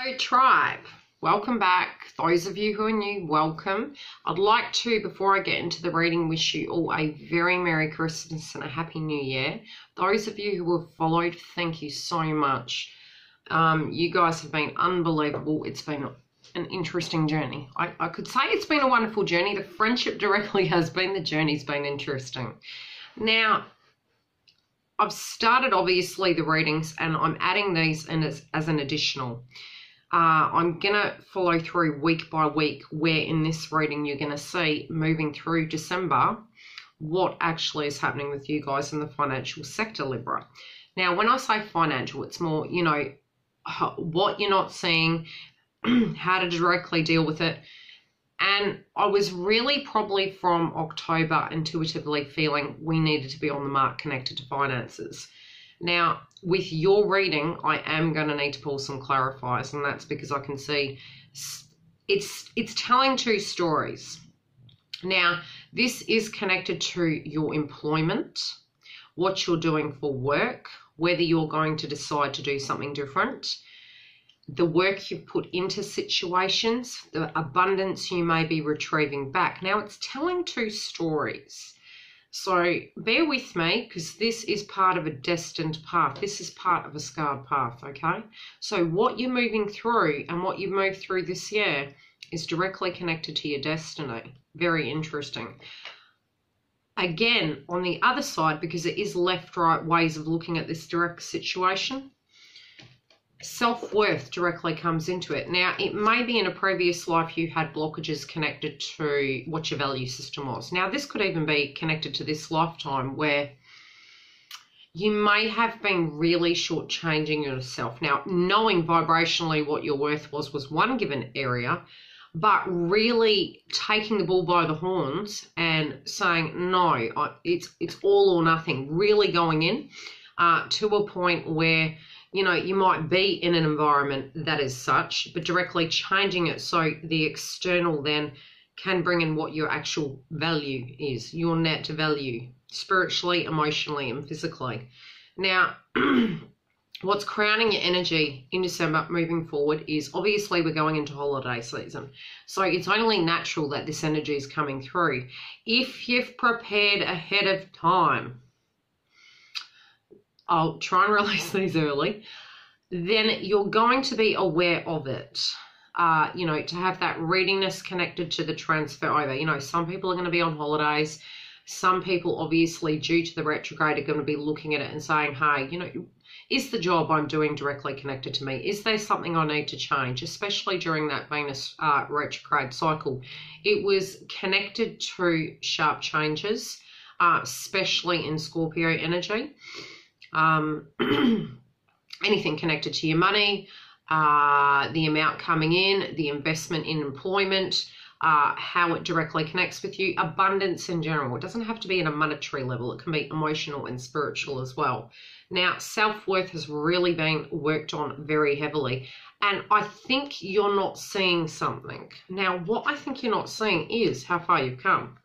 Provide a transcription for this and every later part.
Hello tribe, welcome back. Those of you who are new, welcome. I'd like to, before I get into the reading, wish you all a very Merry Christmas and a Happy New Year. Those of you who have followed, thank you so much. You guys have been unbelievable. It's been an interesting journey. I could say it's been a wonderful journey. The friendship directly has been, the journey's been interesting. Now, I've started obviously the readings and I'm adding these in as an additional. I'm going to follow through week by week where in this reading you're going to see moving through December what actually is happening with you guys in the financial sector, Libra. Now, when I say financial, it's more, you know, what you're not seeing, how to directly deal with it. And I was really probably from October intuitively feeling we needed to be on the mark connected to finances. Now, with your reading, I am going to need to pull some clarifiers, and that's because I can see it's telling two stories. Now, this is connected to your employment, what you're doing for work, whether you're going to decide to do something different, the work you've put into situations, the abundance you may be retrieving back. Now, it's telling two stories. So bear with me, because this is part of a destined path. This is part of a scarred path, okay? So what you're moving through and what you've moved through this year is directly connected to your destiny. Very interesting. Again, on the other side, because it is left-right ways of looking at this direct situation, self-worth directly comes into it. Now, it may be in a previous life you had blockages connected to what your value system was. Now, this could even be connected to this lifetime where you may have been really shortchanging yourself. Now, knowing vibrationally what your worth was one given area, but really taking the bull by the horns and saying, no, it's all or nothing, really going in to a point where you know, you might be in an environment that is such, but directly changing it so the external then can bring in what your actual value is, your net value, spiritually, emotionally, and physically. Now, what's crowning your energy in December moving forward is obviously we're going into holiday season. So it's only natural that this energy is coming through. If you've prepared ahead of time, I'll try and release these early, then you're going to be aware of it. You know, to have that readiness connected to the transfer over. You know, some people are going to be on holidays. Some people, obviously, due to the retrograde, are going to be looking at it and saying, hey, you know, is the job I'm doing directly connected to me? Is there something I need to change? Especially during that Venus retrograde cycle. It was connected to sharp changes, especially in Scorpio energy. Anything connected to your money, the amount coming in, the investment in employment, how it directly connects with you, abundance in general. It doesn't have to be at a monetary level. It can be emotional and spiritual as well. Now, self-worth has really been worked on very heavily, and I think you're not seeing something. Now, what I think you're not seeing is how far you've come.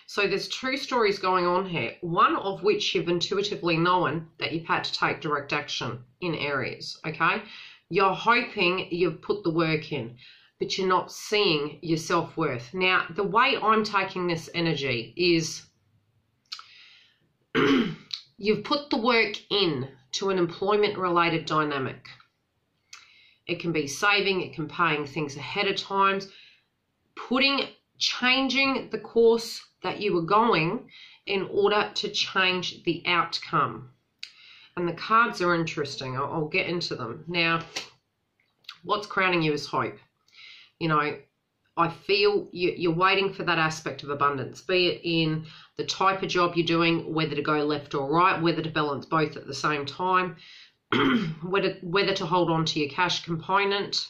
So there's two stories going on here, one of which you've intuitively known that you've had to take direct action in areas, okay? You're hoping you've put the work in, but you're not seeing your self-worth. Now, the way I'm taking this energy is you've put the work in to an employment-related dynamic. It can be saving, it can be paying things ahead of time, changing the course that you were going in order to change the outcome. And the cards are interesting. I'll get into them. Now, what's crowning you is hope. You know, I feel you're waiting for that aspect of abundance, be it in the type of job you're doing, whether to go left or right, whether to balance both at the same time, whether to hold on to your cash component,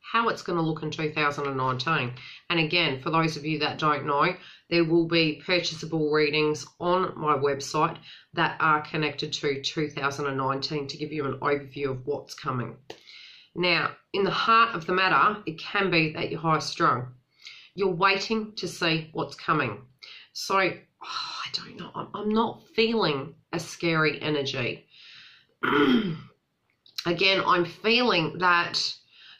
how it's going to look in 2019. And again, for those of you that don't know, there will be purchasable readings on my website that are connected to 2019 to give you an overview of what's coming. Now, in the heart of the matter, it can be that you're high strung. You're waiting to see what's coming. So, I don't know, I'm not feeling a scary energy. Again, I'm feeling that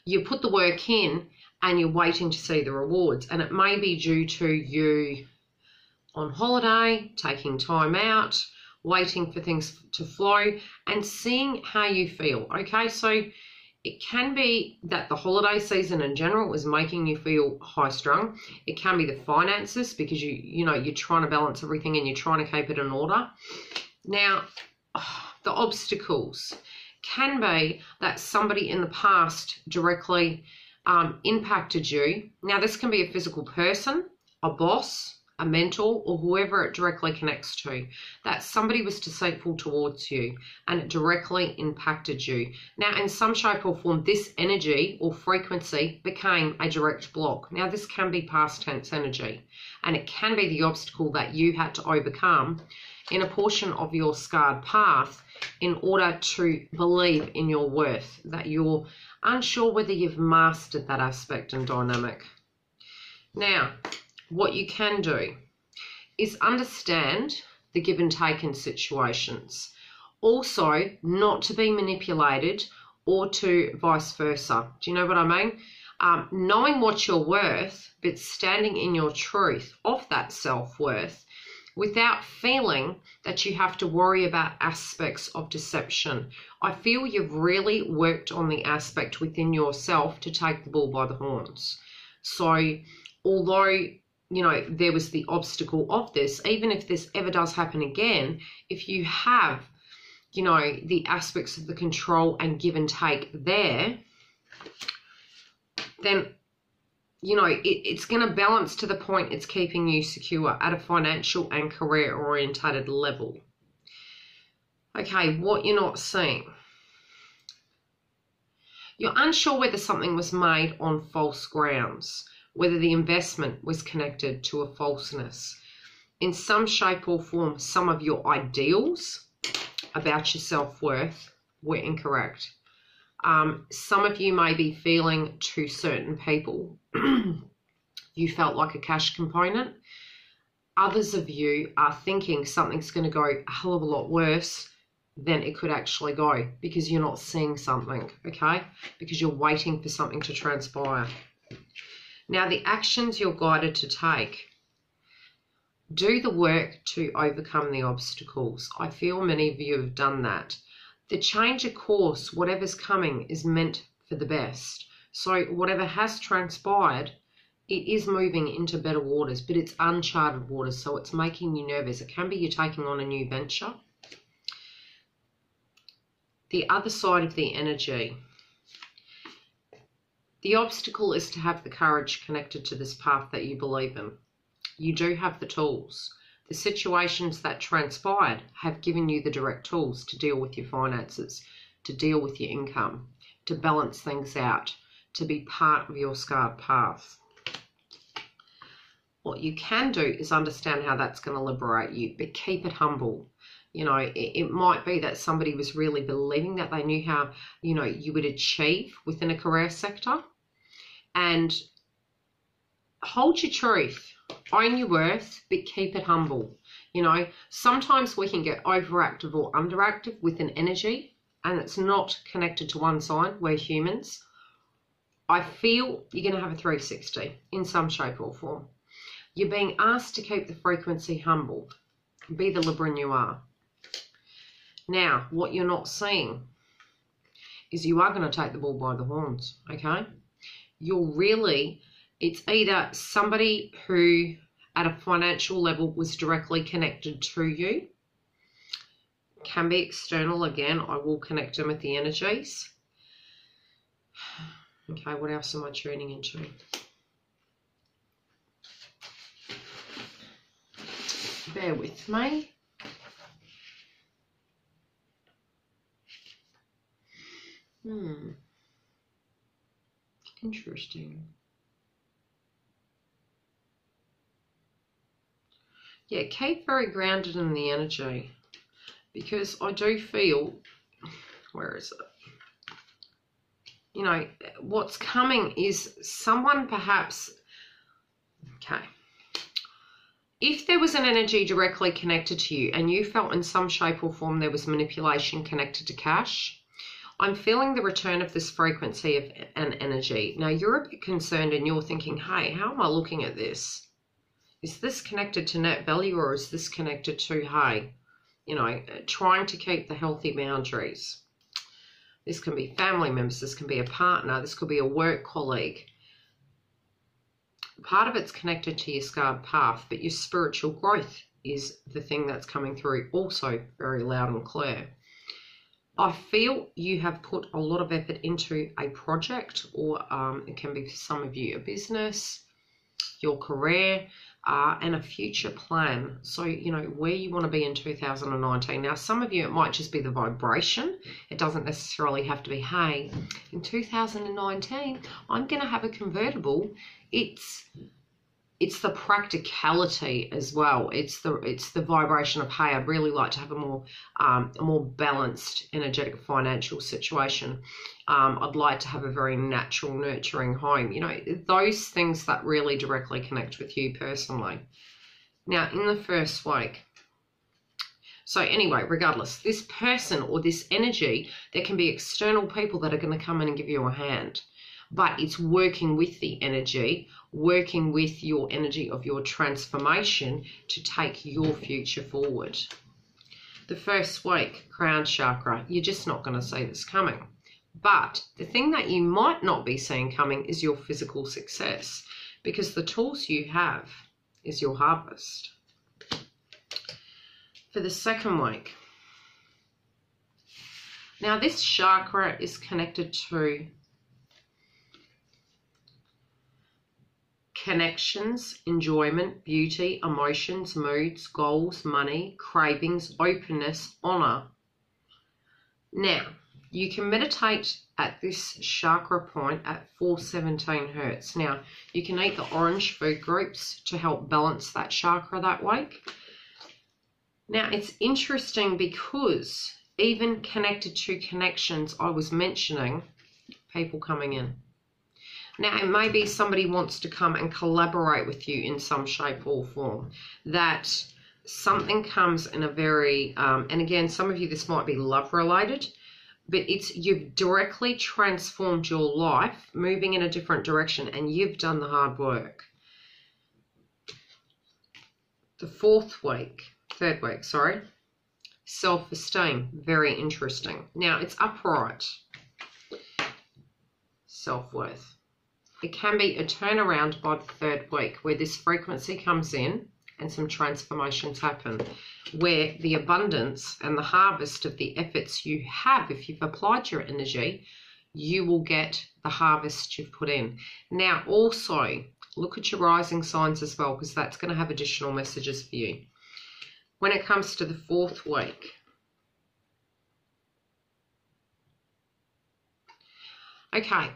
you put the work in and you're waiting to see the rewards. And it may be due to you on holiday, taking time out, waiting for things to flow and seeing how you feel. Okay, so it can be that the holiday season in general is making you feel high strung. It can be the finances because you're trying to balance everything and you're trying to keep it in order. Now, the obstacles can be that somebody in the past directly impacted you. Now, this can be a physical person, a boss, a mentor, or whoever it directly connects to, that somebody was deceitful towards you and it directly impacted you. Now, in some shape or form, this energy or frequency became a direct block. Now, this can be past tense energy, and it can be the obstacle that you had to overcome in a portion of your scarred path in order to believe in your worth, that you're unsure whether you've mastered that aspect and dynamic. Now, what you can do is understand the give and take in situations. Also, not to be manipulated or to vice versa. Do you know what I mean? Knowing what you're worth, but standing in your truth of that self-worth without feeling that you have to worry about aspects of deception. I feel you've really worked on the aspect within yourself to take the bull by the horns. So, although there was the obstacle of this, even if this ever does happen again, if you have, the aspects of the control and give and take there, then, it's going to balance to the point it's keeping you secure at a financial and career orientated level. Okay, what you're not seeing. You're unsure whether something was made on false grounds, whether the investment was connected to a falseness. In some shape or form, some of your ideals about your self-worth were incorrect. Some of you may be feeling to certain people, you felt like a cash component. Others of you are thinking something's going to go a hell of a lot worse than it could actually go because you're not seeing something, okay? Because you're waiting for something to transpire. Now, the actions you're guided to take, do the work to overcome the obstacles. I feel many of you have done that. The change of course, whatever's coming, is meant for the best. So whatever has transpired, it is moving into better waters, but it's uncharted waters, so it's making you nervous. It can be you're taking on a new venture. The other side of the energy, the obstacle is to have the courage connected to this path that you believe in. You do have the tools. The situations that transpired have given you the direct tools to deal with your finances, to deal with your income, to balance things out, to be part of your scarred path. What you can do is understand how that's going to liberate you, but keep it humble. It might be that somebody was really believing that they knew how, you would achieve within a career sector, and hold your truth, own your worth, but keep it humble. Sometimes we can get overactive or underactive with an energy, and it's not connected to one sign. We're humans. I feel you're going to have a 360 in some shape or form. You're being asked to keep the frequency humble. Be the Libran you are. Now, what you're not seeing is you are going to take the bull by the horns, okay? It's either somebody who at a financial level was directly connected to you. Can be external again. I will connect them with the energies. Okay, what else am I tuning into? Bear with me. Interesting. Yeah, keep very grounded in the energy, because I do feel, where is it? What's coming is someone perhaps, okay, if there was an energy directly connected to you and you felt in some shape or form there was manipulation connected to cash, I'm feeling the return of this frequency of an energy. Now, you're a bit concerned and you're thinking, hey, how am I looking at this? Is this connected to net value, or is this connected to, hey, you know, trying to keep the healthy boundaries? This can be family members, this can be a partner, this could be a work colleague. Part of it's connected to your scarred path, but your spiritual growth is the thing that's coming through also very loud and clear. I feel you have put a lot of effort into a project, or it can be for some of you a business, your career, and a future plan. So, you know, where you want to be in 2019. Now, some of you, it might just be the vibration. It doesn't necessarily have to be, hey, in 2019, I'm going to have a convertible. It's the practicality as well. It's the vibration of, hey, I'd really like to have a more balanced, energetic financial situation. I'd like to have a very natural, nurturing home. You know, those things that really directly connect with you personally. Now, in the first week. So anyway, regardless, this person or this energy, there can be external people that are going to come in and give you a hand. But it's working with the energy, working with your energy of your transformation to take your future forward. The first week, crown chakra, you're just not going to see this coming. But the thing that you might not be seeing coming is your physical success, because the tools you have is your harvest. For the second week, now this chakra is connected to connections, enjoyment, beauty, emotions, moods, goals, money, cravings, openness, honor. Now, you can meditate at this chakra point at 417 hertz. Now, you can eat the orange food groups to help balance that chakra that week. Now, it's interesting because even connected to connections, I was mentioning people coming in. Now, it may be somebody wants to come and collaborate with you in some shape or form. That something comes in a very, and again, some of you, this might be love related, but it's you've directly transformed your life, moving in a different direction, and you've done the hard work. The third week, self-esteem, very interesting. Now, it's upright. Self-worth. It can be a turnaround by the third week where this frequency comes in and some transformations happen, where the abundance and the harvest of the efforts you have, if you've applied your energy, you will get the harvest you've put in. Now, also, look at your rising signs as well, because that's going to have additional messages for you. When it comes to the fourth week, okay,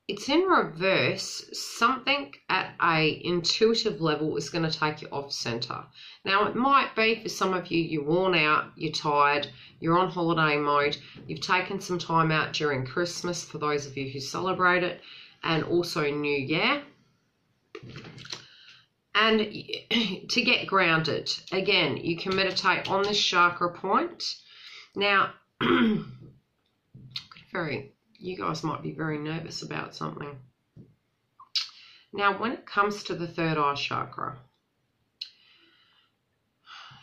it's in reverse. Something at a intuitive level is going to take you off center. Now, it might be for some of you, you're worn out, you're tired, you're on holiday mode, you've taken some time out during Christmas for those of you who celebrate it, and also New Year. And to get grounded, again, you can meditate on this chakra point. Now, you guys might be very nervous about something. Now, when it comes to the third eye chakra,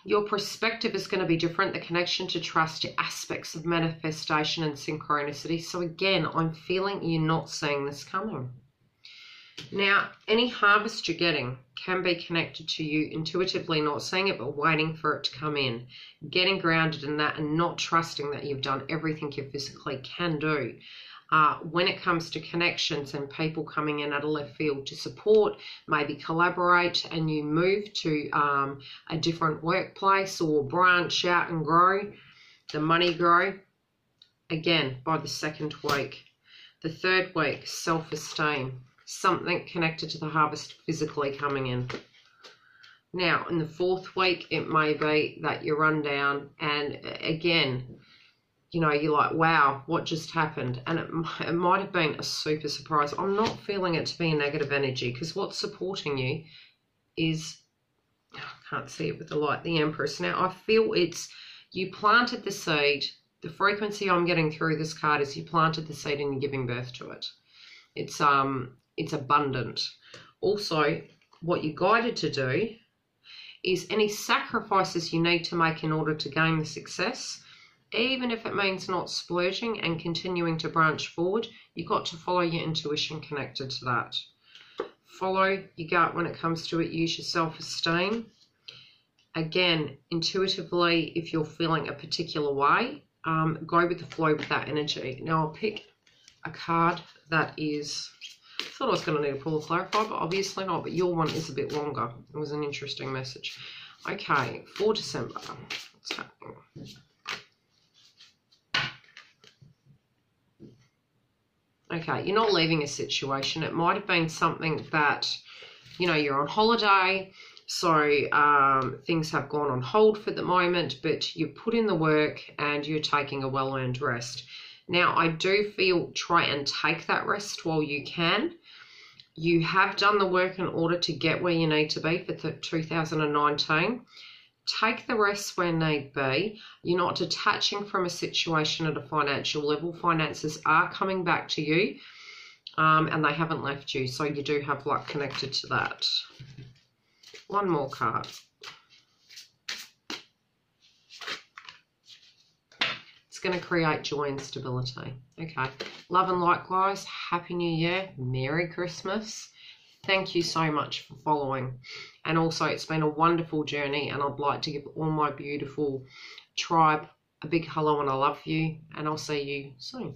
your perspective is going to be different. The connection to trust, your aspects of manifestation and synchronicity. So again, I'm feeling you're not seeing this coming. Now, any harvest you're getting can be connected to you intuitively not seeing it, but waiting for it to come in. Getting grounded in that and not trusting that you've done everything you physically can do. When it comes to connections and people coming in out of left field to support, maybe collaborate, and you move to a different workplace or branch out and grow, the money grow, again, by the second week. The third week, self-esteem. Something connected to the harvest physically coming in. Now, in the fourth week, it may be that you run down and again, you know, you're like, wow, what just happened? And it might have been a super surprise. I'm not feeling it to be a negative energy, because what's supporting you is, I can't see it with the light, the Empress. Now, I feel it's, you planted the seed, The frequency I'm getting through this card is you planted the seed and you're giving birth to it. It's abundant. Also, what you're guided to do is any sacrifices you need to make in order to gain the success, even if it means not splurging and continuing to branch forward, you've got to follow your intuition connected to that. Follow your gut when it comes to it. Use your self-esteem. Again, intuitively, if you're feeling a particular way, go with the flow with that energy. Now, I'll pick a card that is... I thought I was going to need a pull to clarify, but obviously not. But your one is a bit longer. It was an interesting message. Okay, for December. What's happening? Okay, you're not leaving a situation. It might have been something that, you know, you're on holiday, so things have gone on hold for the moment, but you've put in the work and you're taking a well-earned rest. Now, I do feel try and take that rest while you can. You have done the work in order to get where you need to be for 2019. Take the rest where need be. You're not detaching from a situation at a financial level. Finances are coming back to you, and they haven't left you, so you do have luck connected to that. One more card. It's going to create joy and stability. Okay. Love and likewise. Happy New Year. Merry Christmas. Thank you so much for following. And also, it's been a wonderful journey, and I'd like to give all my beautiful tribe a big hello and I love you, and I'll see you soon.